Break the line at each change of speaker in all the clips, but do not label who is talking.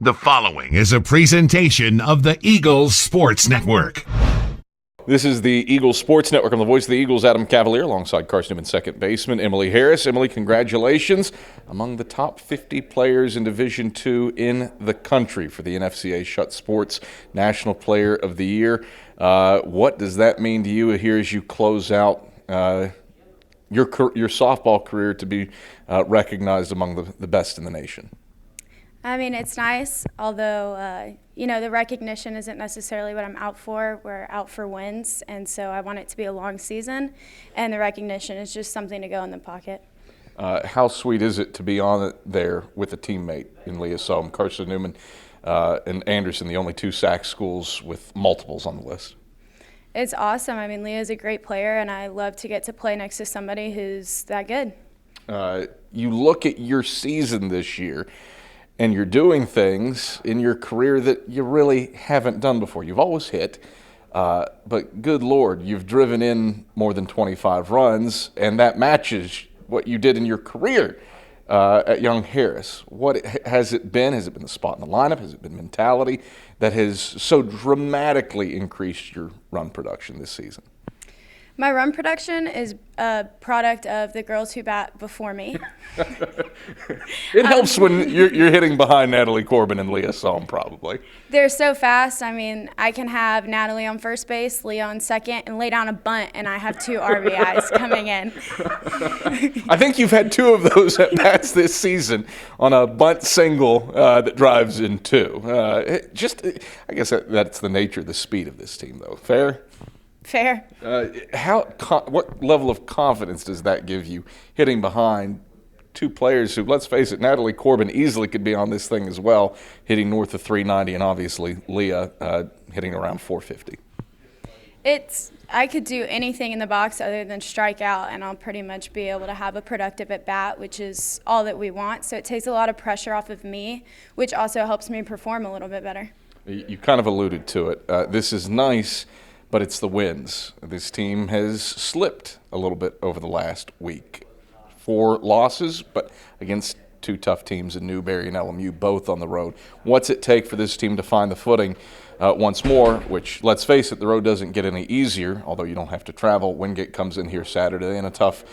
The following is a presentation of the Eagles Sports Network.
This is the Eagles Sports Network. I'm the voice of the Eagles, Adam Cavalier, alongside Carson-Newman, second baseman, Emily Harris. Emily, congratulations. Among the top 50 players in Division II in the country for the NFCA Schutt Sports National Player of the Year. What does that mean to you here as you close out your softball career to be recognized among the best in the nation?
I mean, it's nice, although, the recognition isn't necessarily what I'm out for. We're out for wins, and so I want it to be a long season, and the recognition is just something to go in the pocket.
How sweet is it to be on it there with a teammate in Leah Sohm, Carson-Newman and Anderson, the only two SAC schools with multiples on the list?
It's awesome. I mean, Leah's a great player, and I love to get to play next to somebody who's that good.
You look at your season this year, and you're doing things in your career that you really haven't done before. You've always hit, but good Lord, you've driven in more than 25 runs, and that matches what you did in your career at Young Harris. What has it been? Has it been the spot in the lineup? Has it been mentality that has so dramatically increased your run production this season?
My run production is a product of the girls who bat before me.
It helps when you're hitting behind Natalie Corbin and Leah Sohm, probably.
They're so fast. I mean, I can have Natalie on first base, Leah on second, and lay down a bunt, and I have 2 RBIs coming in.
I think you've had 2 of those at bats this season on a bunt single that drives in 2. I guess that's the nature of the speed of this team, though. Fair?
Fair.
What level of confidence does that give you, hitting behind 2 players who, let's face it, Natalie Corbin easily could be on this thing as well, hitting north of 390, and obviously Leah hitting around 450?
I could do anything in the box other than strike out, and I'll pretty much be able to have a productive at bat, which is all that we want. So it takes a lot of pressure off of me, which also helps me perform a little bit better.
You kind of alluded to it. This is nice, but it's the wins. This team has slipped a little bit over the last week. 4 losses, but against 2 tough teams in Newberry and LMU, both on the road. What's it take for this team to find the footing once more, which, let's face it, the road doesn't get any easier, although you don't have to travel. Wingate comes in here Saturday and a tough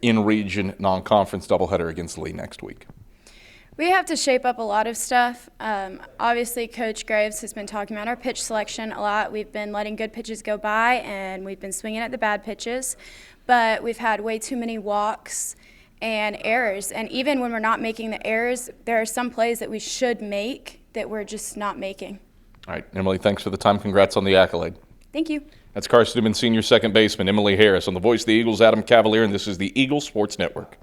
in-region non-conference doubleheader against Lee next week.
We have to shape up a lot of stuff. Obviously, Coach Graves has been talking about our pitch selection a lot. We've been letting good pitches go by, and we've been swinging at the bad pitches. But we've had way too many walks and errors. And even when we're not making the errors, there are some plays that we should make that we're just not making.
All right, Emily, thanks for the time. Congrats on the accolade.
Thank you.
That's Carson-Newman, senior second baseman, Emily Harris. On the voice of the Eagles, Adam Cavalier, and this is the Eagles Sports Network.